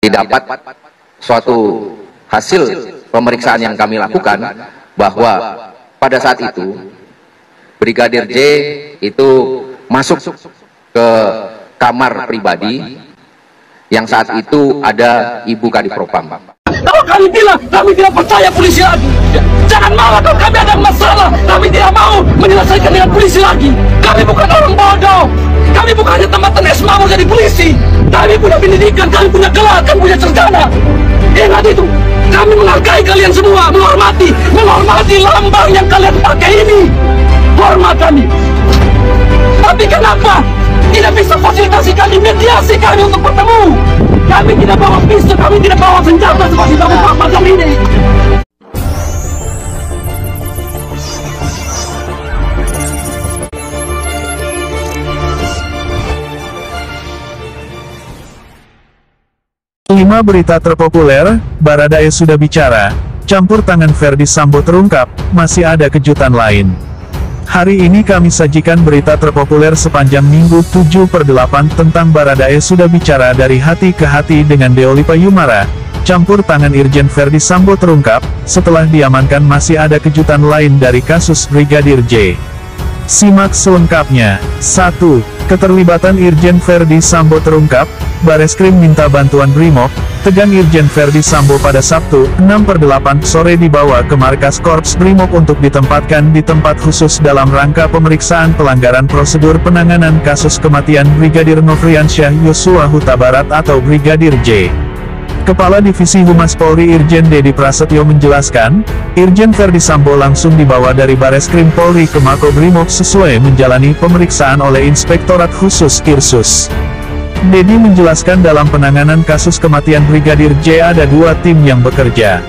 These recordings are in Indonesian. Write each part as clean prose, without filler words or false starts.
Didapat suatu hasil pemeriksaan yang kami lakukan bahwa pada saat itu Brigadir J itu masuk ke kamar pribadi yang saat itu ada Ibu Kadifropam. Kalau kami bilang kami tidak percaya polisi lagi, jangan marah. Kalau kami ada masalah, kami tidak mau menyelesaikan dengan polisi lagi. Kami bukan orang bodoh. Kami bukan hanya tempatan SMA mau jadi polisi. Kami punya pendidikan, kami punya gelar, kami punya sarjana. Ingat itu. Kami menghargai kalian semua, menghormati lambang yang kalian pakai ini. Hormat kami. Tapi kenapa tidak bisa fasilitasi kami, mediasi kami untuk bertemu? Kami tidak bawa pistol, kami tidak bawa senjata seperti bapak macam ini. Lima berita terpopuler, Baradae sudah bicara, campur tangan Ferdy Sambo terungkap, masih ada kejutan lain. Hari ini kami sajikan berita terpopuler sepanjang Minggu 7/8 tentang Baradae sudah bicara dari hati ke hati dengan Deolipa Yumara. Campur tangan Irjen Ferdy Sambo terungkap, setelah diamankan masih ada kejutan lain dari kasus Brigadir J. Simak selengkapnya. 1. Keterlibatan Irjen Ferdy Sambo terungkap, Bareskrim minta bantuan Brimob, tegang Irjen Ferdy Sambo pada Sabtu, 6/8 sore dibawa ke markas Korps Brimob untuk ditempatkan di tempat khusus dalam rangka pemeriksaan pelanggaran prosedur penanganan kasus kematian Brigadir Nofriansyah Yosua Huta Barat atau Brigadir J. Kepala Divisi Humas Polri Irjen Dedi Prasetyo menjelaskan, Irjen Ferdy Sambo langsung dibawa dari Bareskrim Polri ke Makobrimob sesuai menjalani pemeriksaan oleh Inspektorat Khusus Irsus. Dedi menjelaskan dalam penanganan kasus kematian Brigadir J ada dua tim yang bekerja.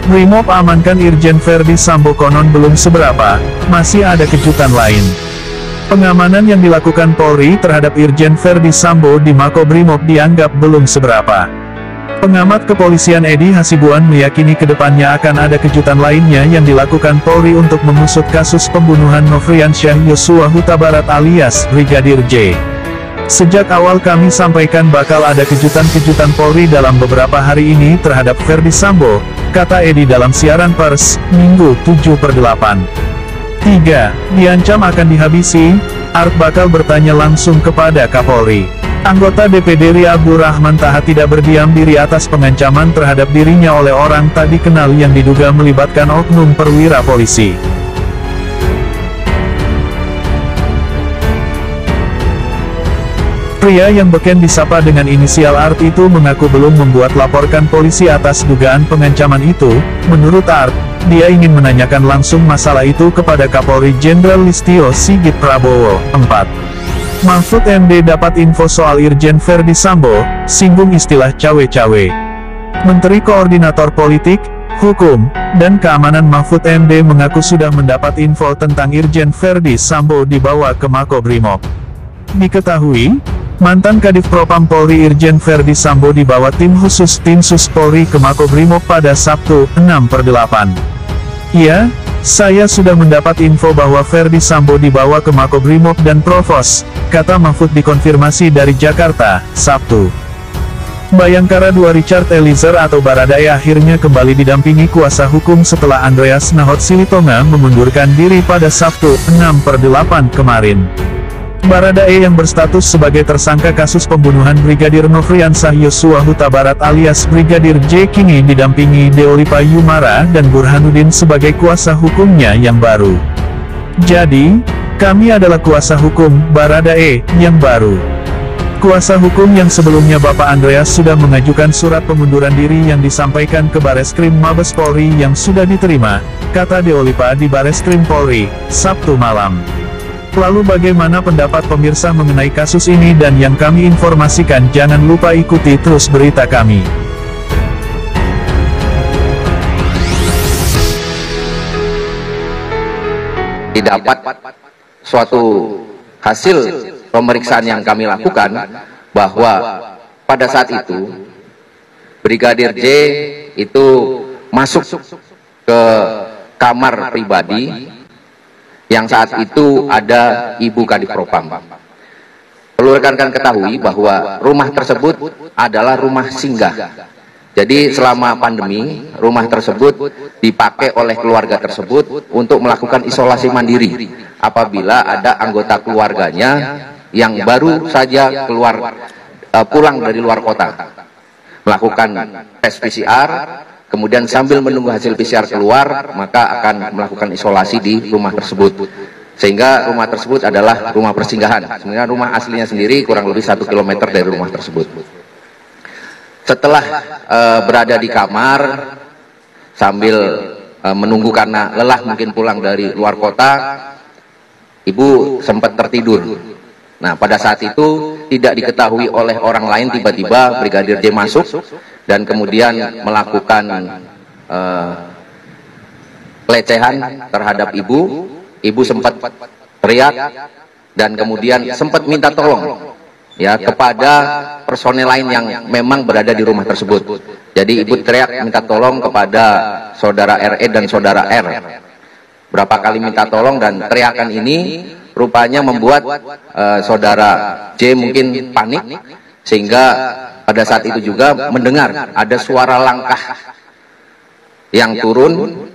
Brimob amankan Irjen Ferdy Sambo konon belum seberapa, masih ada kejutan lain. Pengamanan yang dilakukan Polri terhadap Irjen Ferdy Sambo di Makobrimob dianggap belum seberapa. Pengamat kepolisian Edi Hasibuan meyakini kedepannya akan ada kejutan lainnya yang dilakukan Polri untuk mengusut kasus pembunuhan Nofriansyah Yosua Huta Barat alias Brigadir J. Sejak awal kami sampaikan bakal ada kejutan-kejutan Polri dalam beberapa hari ini terhadap Ferdy Sambo, kata Edi dalam siaran pers, Minggu 7/8. 3. Diancam akan dihabisi, Art bakal bertanya langsung kepada Kapolri. Anggota DPD Ria Abdurrahman Taha tidak berdiam diri atas pengancaman terhadap dirinya oleh orang tak dikenal yang diduga melibatkan oknum perwira polisi. Pria yang beken disapa dengan inisial Art itu mengaku belum membuat laporkan polisi atas dugaan pengancaman itu. Menurut Art, dia ingin menanyakan langsung masalah itu kepada Kapolri Jenderal Listio Sigit Prabowo. 4. Mahfud MD dapat info soal Irjen Ferdy Sambo, singgung istilah cawe-cawe. Menteri Koordinator Politik, Hukum, dan Keamanan Mahfud MD mengaku sudah mendapat info tentang Irjen Ferdy Sambo dibawa ke Makobrimob. Diketahui, mantan Kadif Propam Polri Irjen Ferdy Sambo dibawa tim khusus Tinsus Polri ke Makobrimob pada Sabtu, 6/8. Ya, saya sudah mendapat info bahwa Ferdy Sambo dibawa ke Makobrimob dan Provos, kata Mahfud dikonfirmasi dari Jakarta, Sabtu. Bayangkara 2 Richard Eliezer atau Baradae akhirnya kembali didampingi kuasa hukum setelah Andreas Nahot Silitonga mengundurkan diri pada Sabtu, 6/8 kemarin. Baradae yang berstatus sebagai tersangka kasus pembunuhan Brigadir Nofriansyah Yosua Huta Barat alias Brigadir J kini didampingi Deolipa Yumara dan Burhanuddin sebagai kuasa hukumnya yang baru. Jadi, kami adalah kuasa hukum Baradae yang baru. Kuasa hukum yang sebelumnya Bapak Andreas sudah mengajukan surat pengunduran diri yang disampaikan ke Bareskrim Mabes Polri yang sudah diterima, kata Deolipa di Bareskrim Polri, Sabtu malam. Lalu bagaimana pendapat pemirsa mengenai kasus ini dan yang kami informasikan? Jangan lupa ikuti terus berita kami. Didapat suatu hasil pemeriksaan yang kami lakukan bahwa pada saat itu Brigadir J itu masuk ke kamar pribadi yang saat itu ada Ibu Kadif Propam. Perlu rekan-rekan ketahui bahwa rumah tersebut adalah rumah singgah. Jadi selama pandemi, rumah tersebut dipakai oleh keluarga tersebut untuk melakukan isolasi mandiri apabila ada anggota keluarganya yang baru saja pulang dari luar kota, melakukan tes PCR, kemudian sambil menunggu hasil PCR keluar, maka akan melakukan isolasi di rumah tersebut. Sehingga rumah tersebut adalah rumah persinggahan. Sebenarnya rumah aslinya sendiri kurang lebih 1 km dari rumah tersebut. Setelah berada di kamar sambil menunggu karena lelah mungkin pulang dari luar kota, Ibu sempat tertidur. Nah, pada saat itu tidak diketahui oleh orang lain, tiba-tiba Brigadir J masuk dan kemudian melakukan pelecehan terhadap Ibu. Ibu sempat teriak dan kemudian sempat minta tolong ya kepada personel lain yang memang berada di rumah tersebut. Jadi Ibu teriak minta tolong kepada saudara RE dan saudara R. Berapa kali minta tolong dan teriakan ini rupanya membuat saudara J mungkin panik, sehingga pada saat itu juga mendengar ada suara langkah yang turun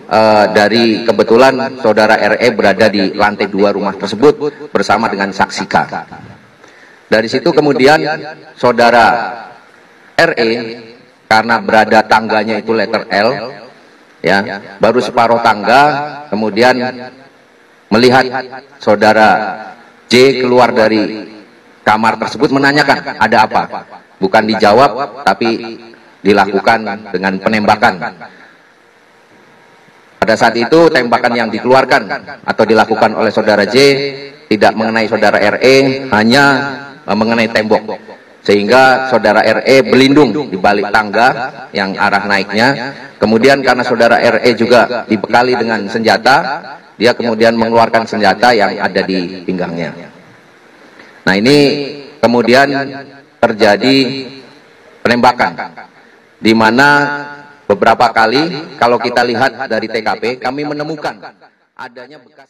dari kebetulan saudara RE berada di lantai 2 rumah tersebut bersama dengan saksi K. Dari situ kemudian saudara RE karena berada tangganya itu letter L, ya, baru separuh tangga, kemudian melihat saudara J keluar dari kamar tersebut menanyakan ada apa. Bukan dijawab, tapi dilakukan dengan penembakan. Pada saat itu tembakan yang dikeluarkan atau dilakukan oleh saudara J tidak mengenai saudara RE, hanya mengenai tembok. Sehingga saudara RE berlindung di balik tangga yang arah naiknya. Kemudian karena saudara RE juga dibekali dengan senjata, dia kemudian mengeluarkan senjata yang ada di pinggangnya. Nah, ini kemudian terjadi penembakan, di mana beberapa kali kalau kita lihat dari TKP kami menemukan adanya bekas